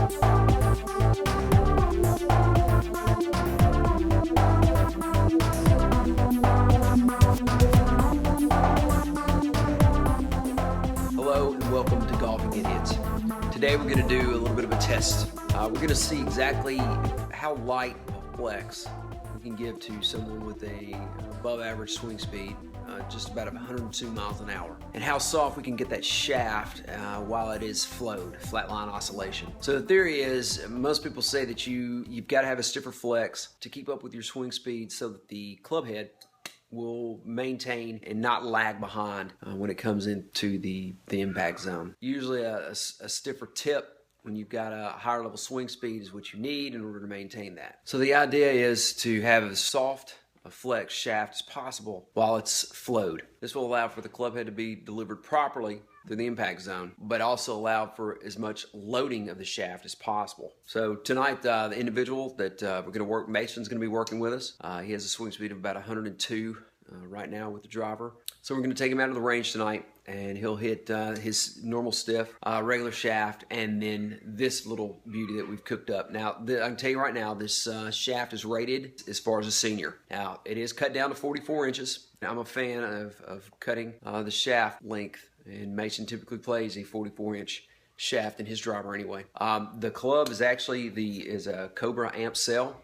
Hello and welcome to Golfing Idiots. Today we're going to do a little bit of a test. We're going to see exactly how light a flex we can give to someone with a above average swing speed, just about 102 miles an hour, and how soft we can get that shaft while it is flowed, flatline oscillation. So the theory is, most people say that you've got to have a stiffer flex to keep up with your swing speed so that the club head will maintain and not lag behind when it comes into the impact zone. Usually a stiffer tip when you've got a higher level swing speed is what you need in order to maintain that. So the idea is to have as soft a flex shaft as possible while it's flowed. This will allow for the club head to be delivered properly through the impact zone, but also allow for as much loading of the shaft as possible. So tonight, the individual that we're going to work, Mason's going to be working with us. He has a swing speed of about 102 right now with the driver. So we're going to take him out of the range tonight, and he'll hit his normal stiff, regular shaft, and then this little beauty that we've cooked up. Now, I can tell you right now, this shaft is rated as far as a senior. Now, it is cut down to 44 inches. I'm a fan of cutting the shaft length, and Mason typically plays a 44-inch shaft in his driver anyway. The club is actually is a Cobra amp cell.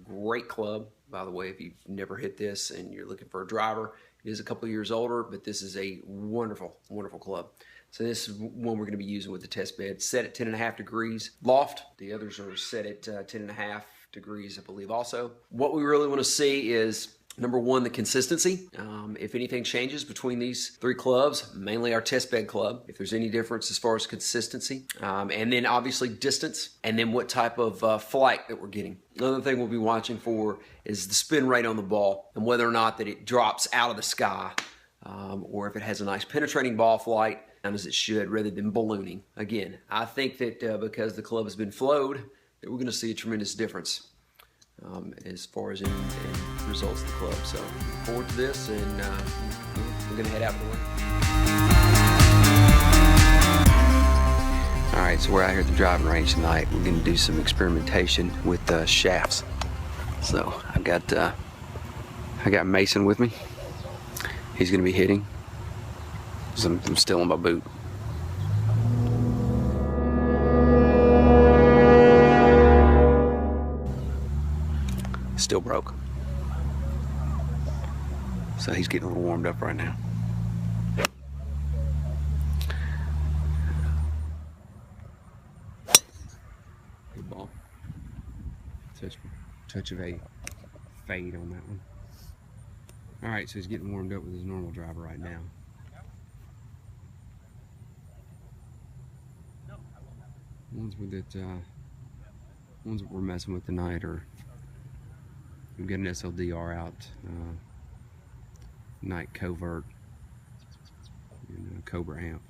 Great club, by the way, if you've never hit this and you're looking for a driver. It is a couple of years older, but this is a wonderful, wonderful club. So this is one we're going to be using with the test bed. Set at 10.5 degrees loft. The others are set at 10.5 degrees, I believe also. What we really want to see is, number one, the consistency. If anything changes between these three clubs, mainly our test bed club, if there's any difference as far as consistency, and then obviously distance, and then what type of flight that we're getting. Another thing we'll be watching for is the spin rate on the ball and whether or not that it drops out of the sky, or if it has a nice penetrating ball flight, as it should, rather than ballooning. Again, I think that because the club has been flowed, that we're going to see a tremendous difference as far as in results of the club. So look forward to this, and we're going to head out of the way. All right, so we're out here at the driving range tonight. We're going to do some experimentation with shafts. So I got Mason with me. He's going to be hitting. I'm still on my boot. Still broke. So he's getting a little warmed up right now. Good ball. Touch of a fade on that one. All right, so he's getting warmed up with his normal driver right now. Ones that we're messing with tonight are, we've got an SLDR out, night covert, and a Cobra amp.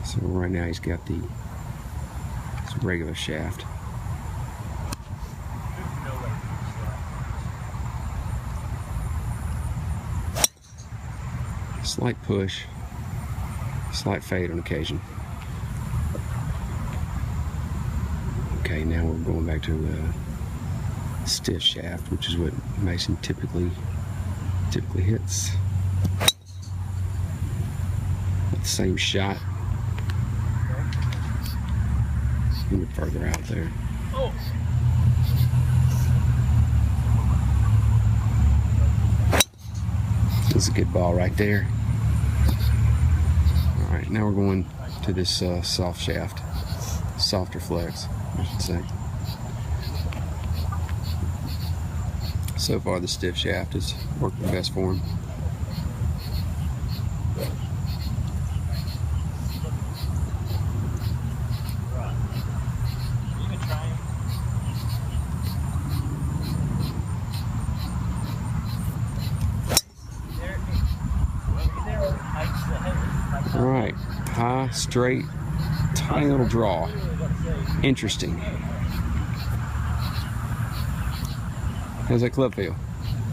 So right now he's got this regular shaft. Slight push, slight fade on occasion. Okay, now we're going back to a stiff shaft, which is what Mason typically hits. With the same shot. A little bit further out there. That's a good ball right there. All right, now we're going to this soft shaft, softer flex, I should say. So far, the stiff shaft has worked the best for him. All right, high, straight, tiny little draw. Interesting. How's that club feel?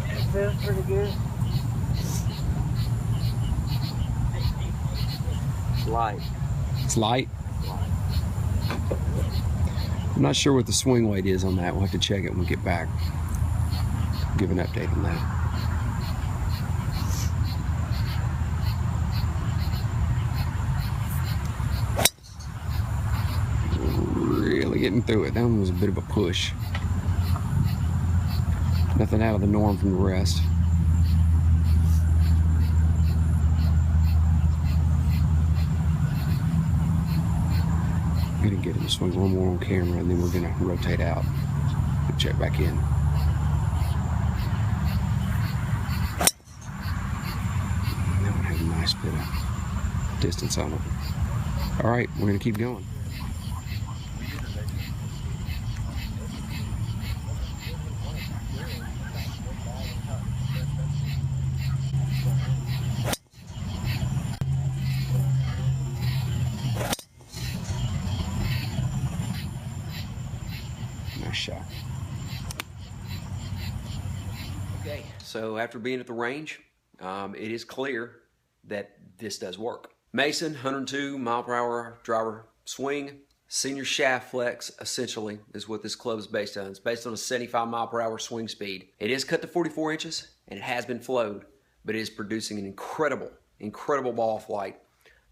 It feels pretty good. light. It's light? I'm not sure what the swing weight is on that. We'll have to check it when we get back. Give an update on that. Really getting through it. That one was a bit of a push. Nothing out of the norm from the rest. I'm gonna get him to swing one more on camera, and then we're gonna rotate out and check back in. That one had a nice bit of distance on it. All right, we're gonna keep going. Nice shot. Okay, so after being at the range, it is clear that this does work. Mason, 102 mile per hour driver swing, senior shaft flex, essentially, is what this club is based on. It's based on a 75 mile per hour swing speed. It is cut to 44 inches, and it has been flowed, but it is producing an incredible ball flight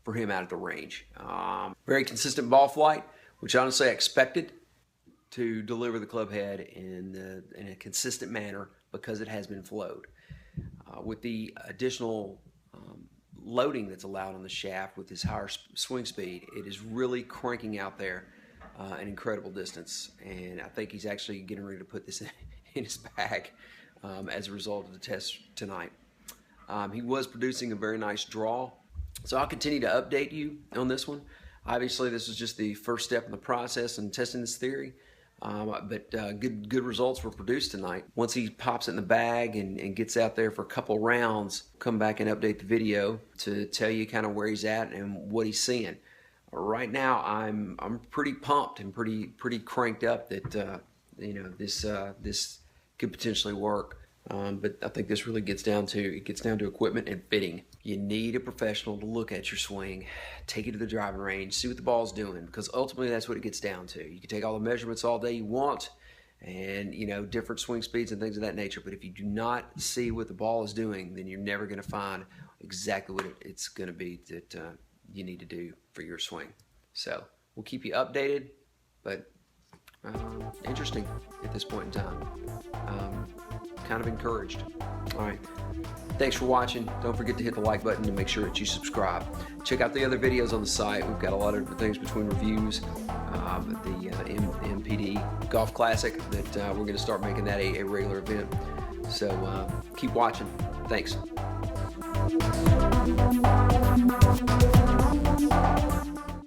for him out at the range. Very consistent ball flight, which honestly I expected to deliver the club head in a consistent manner because it has been flowed. With the additional loading that's allowed on the shaft with this higher swing speed, it is really cranking out there an incredible distance. And I think he's actually getting ready to put this in his bag as a result of the test tonight. He was producing a very nice draw. So I'll continue to update you on this one. Obviously, this is just the first step in the process in testing this theory. But good results were produced tonight. Once he pops it in the bag and gets out there for a couple rounds, come back and update the video to tell you kind of where he's at and what he's seeing. Right now, I'm pretty pumped and pretty cranked up that this could potentially work. But I think this really gets down to equipment and fitting. You need a professional to look at your swing, take it to the driving range, see what the ball's doing, because ultimately that's what it gets down to. You can take all the measurements all day you want, and different swing speeds and things of that nature. But if you do not see what the ball is doing, then you're never going to find exactly what it's going to be that you need to do for your swing. So we'll keep you updated, but interesting at this point in time. Kind of encouraged. All right. Thanks for watching. Don't forget to hit the like button and make sure that you subscribe. Check out the other videos on the site. We've got a lot of different things between reviews, the MPD Golf Classic that we're going to start making that a regular event. So keep watching. Thanks.